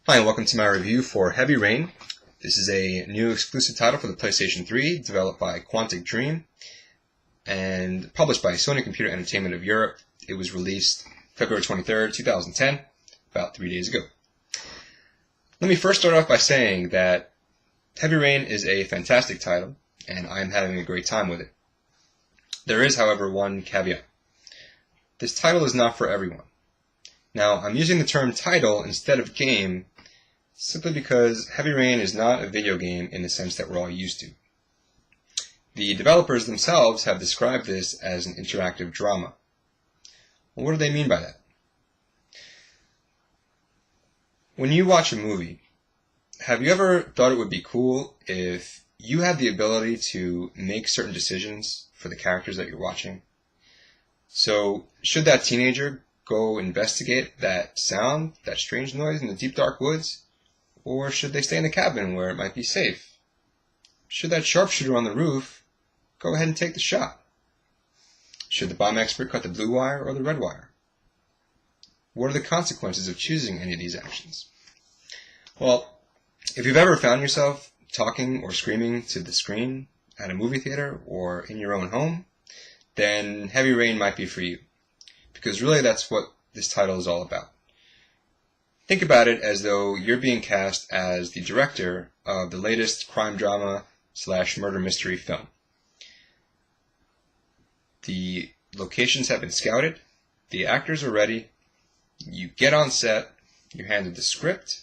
Hi, and welcome to my review for Heavy Rain. This is a new exclusive title for the PlayStation 3, developed by Quantic Dream, and published by Sony Computer Entertainment of Europe. It was released February 23rd, 2010, about 3 days ago. Let me first start off by saying that Heavy Rain is a fantastic title, and I am having a great time with it. There is, however, one caveat. This title is not for everyone. Now, I'm using the term title instead of game simply because Heavy Rain is not a video game in the sense that we're all used to. The developers themselves have described this as an interactive drama. Well, what do they mean by that? When you watch a movie, have you ever thought it would be cool if you had the ability to make certain decisions for the characters that you're watching? So, should that teenager go investigate that sound, that strange noise in the deep dark woods? Or should they stay in the cabin where it might be safe? Should that sharpshooter on the roof go ahead and take the shot? Should the bomb expert cut the blue wire or the red wire? What are the consequences of choosing any of these actions? Well, if you've ever found yourself talking or screaming to the screen at a movie theater or in your own home, then Heavy Rain might be for you. Because really that's what this title is all about. Think about it as though you're being cast as the director of the latest crime drama / murder mystery film. The locations have been scouted, the actors are ready, you get on set, you're handed the script,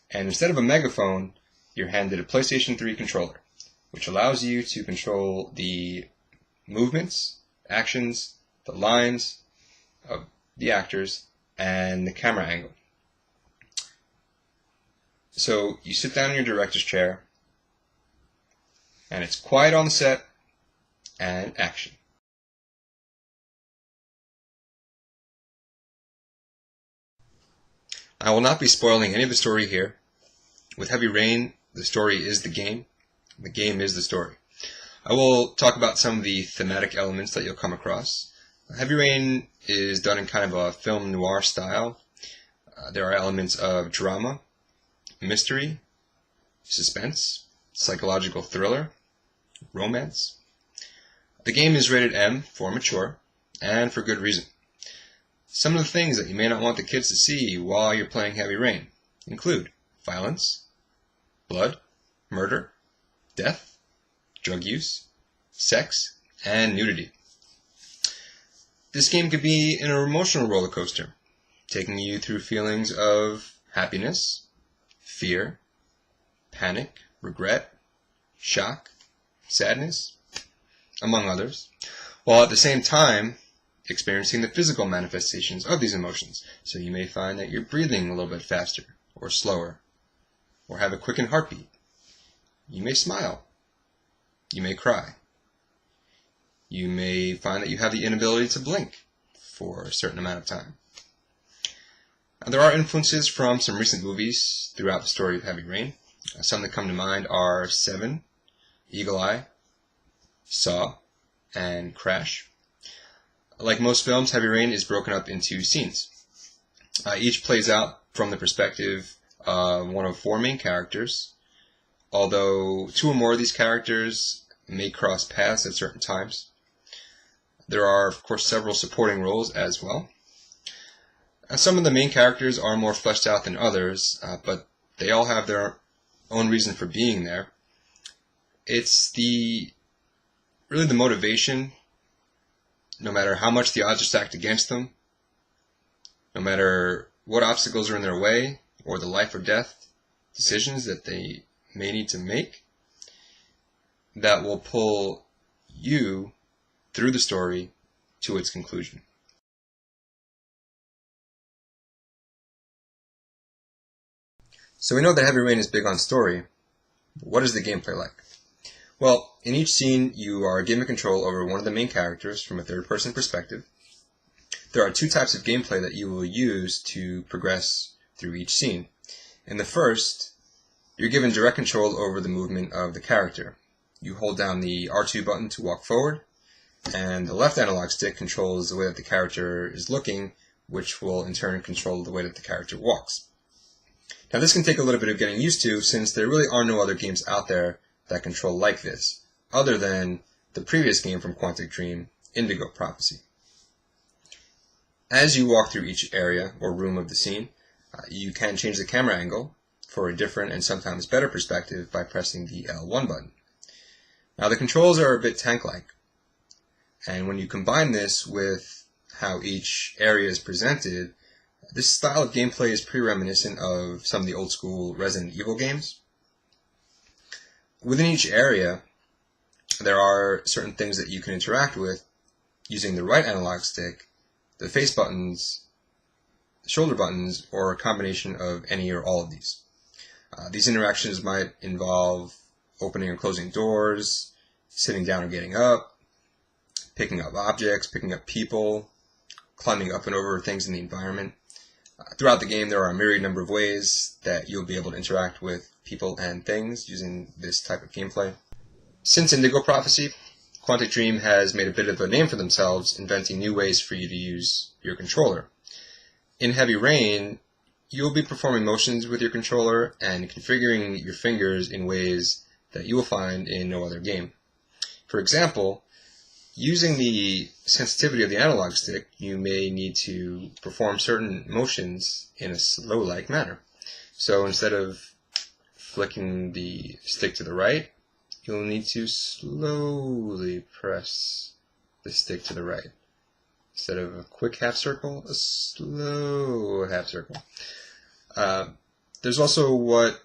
and instead of a megaphone, you're handed a PlayStation 3 controller, which allows you to control the movements, actions, the lines of the actors, and the camera angle. So you sit down in your director's chair, and it's quiet on the set, and action. I will not be spoiling any of the story here. With Heavy Rain, the story is the game. The game is the story. I will talk about some of the thematic elements that you'll come across. Heavy Rain is done in kind of a film noir style. There are elements of drama, mystery, suspense, psychological thriller, romance. The game is rated M for mature, and for good reason. Some of the things that you may not want the kids to see while you're playing Heavy Rain include violence, blood, murder, death, drug use, sex, and nudity. This game could be an emotional roller coaster, taking you through feelings of happiness, fear, panic, regret, shock, sadness, among others, while at the same time experiencing the physical manifestations of these emotions. So you may find that you're breathing a little bit faster or slower, or have a quickened heartbeat. You may smile. You may cry. You may find that you have the inability to blink for a certain amount of time. There are influences from some recent movies throughout the story of Heavy Rain. Some that come to mind are Seven, Eagle Eye, Saw, and Crash. Like most films, Heavy Rain is broken up into scenes. Each plays out from the perspective of one of four main characters, although two or more of these characters may cross paths at certain times. There are, of course, several supporting roles as well. Some of the main characters are more fleshed out than others, but they all have their own reason for being there. It's really the motivation, no matter how much the odds are stacked against them, no matter what obstacles are in their way, or the life or death decisions that they may need to make, that will pull you through the story to its conclusion. So we know that Heavy Rain is big on story. What is the gameplay like? Well, in each scene you are given control over one of the main characters from a third-person perspective. There are two types of gameplay that you will use to progress through each scene. In the first, you're given direct control over the movement of the character. You hold down the R2 button to walk forward, and the left analog stick controls the way that the character is looking, which will in turn control the way that the character walks. Now this can take a little bit of getting used to, since there really are no other games out there that control like this, other than the previous game from Quantic Dream, Indigo Prophecy. As you walk through each area or room of the scene, you can change the camera angle for a different and sometimes better perspective by pressing the L1 button. Now the controls are a bit tank-like, and when you combine this with how each area is presented, this style of gameplay is pretty reminiscent of some of the old school Resident Evil games. Within each area, there are certain things that you can interact with using the right analog stick, the face buttons, the shoulder buttons, or a combination of any or all of these. These interactions might involve opening or closing doors, sitting down or getting up, picking up objects, picking up people, climbing up and over things in the environment. Throughout the game, there are a myriad number of ways that you'll be able to interact with people and things using this type of gameplay. Since Indigo Prophecy, Quantic Dream has made a bit of a name for themselves, inventing new ways for you to use your controller. In Heavy Rain, you'll be performing motions with your controller and configuring your fingers in ways that you will find in no other game. For example, using the sensitivity of the analog stick, you may need to perform certain motions in a slow-like manner. So instead of flicking the stick to the right, you'll need to slowly press the stick to the right. Instead of a quick half circle, a slow half circle. There's also what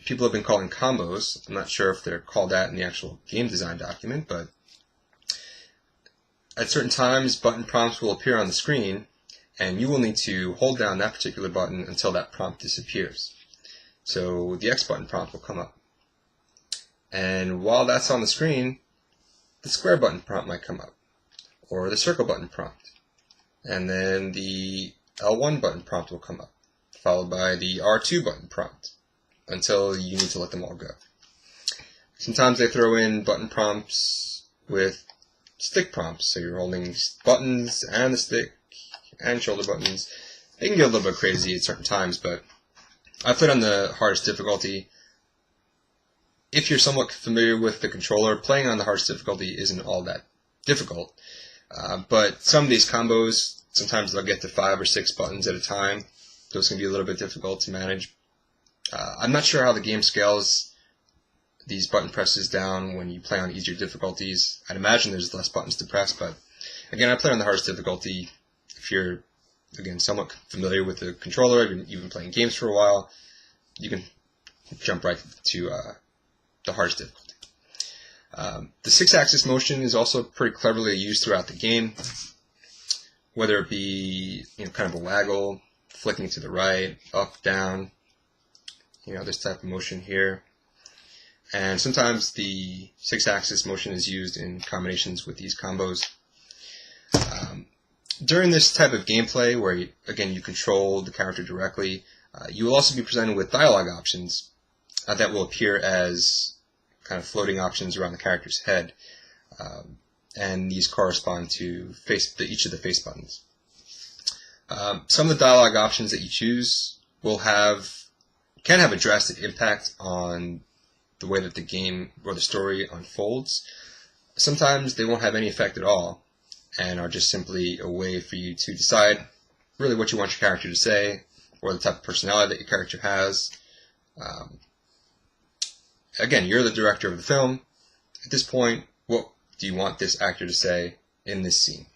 people have been calling combos. I'm not sure if they're called that in the actual game design document, but at certain times, button prompts will appear on the screen, and you will need to hold down that particular button until that prompt disappears. So the X button prompt will come up. And while that's on the screen, the square button prompt might come up, or the circle button prompt. And then the L1 button prompt will come up, followed by the R2 button prompt, until you need to let them all go. Sometimes they throw in button prompts with stick prompts, so you're holding buttons and the stick and shoulder buttons. It can get a little bit crazy at certain times, but I played on the hardest difficulty. If you're somewhat familiar with the controller, playing on the hardest difficulty isn't all that difficult. But some of these combos, sometimes they'll get to 5 or 6 buttons at a time. Those can be a little bit difficult to manage. I'm not sure how the game scales these button presses down when you play on easier difficulties. I'd imagine there's less buttons to press, but again, I play on the hardest difficulty. If you're, again, somewhat familiar with the controller, you've been playing games for a while, you can jump right to the hardest difficulty. The 6-axis motion is also pretty cleverly used throughout the game, whether it be kind of a waggle, flicking to the right, up, down, this type of motion here. And sometimes the 6-axis motion is used in combinations with these combos. During this type of gameplay, where you control the character directly, you will also be presented with dialogue options that will appear as kind of floating options around the character's head, and these correspond to each of the face buttons. Some of the dialogue options that you choose can have a drastic impact on the way that the game or the story unfolds. Sometimes they won't have any effect at all, and are just simply a way for you to decide really what you want your character to say, or the type of personality that your character has. Again, you're the director of the film. At this point, what do you want this actor to say in this scene?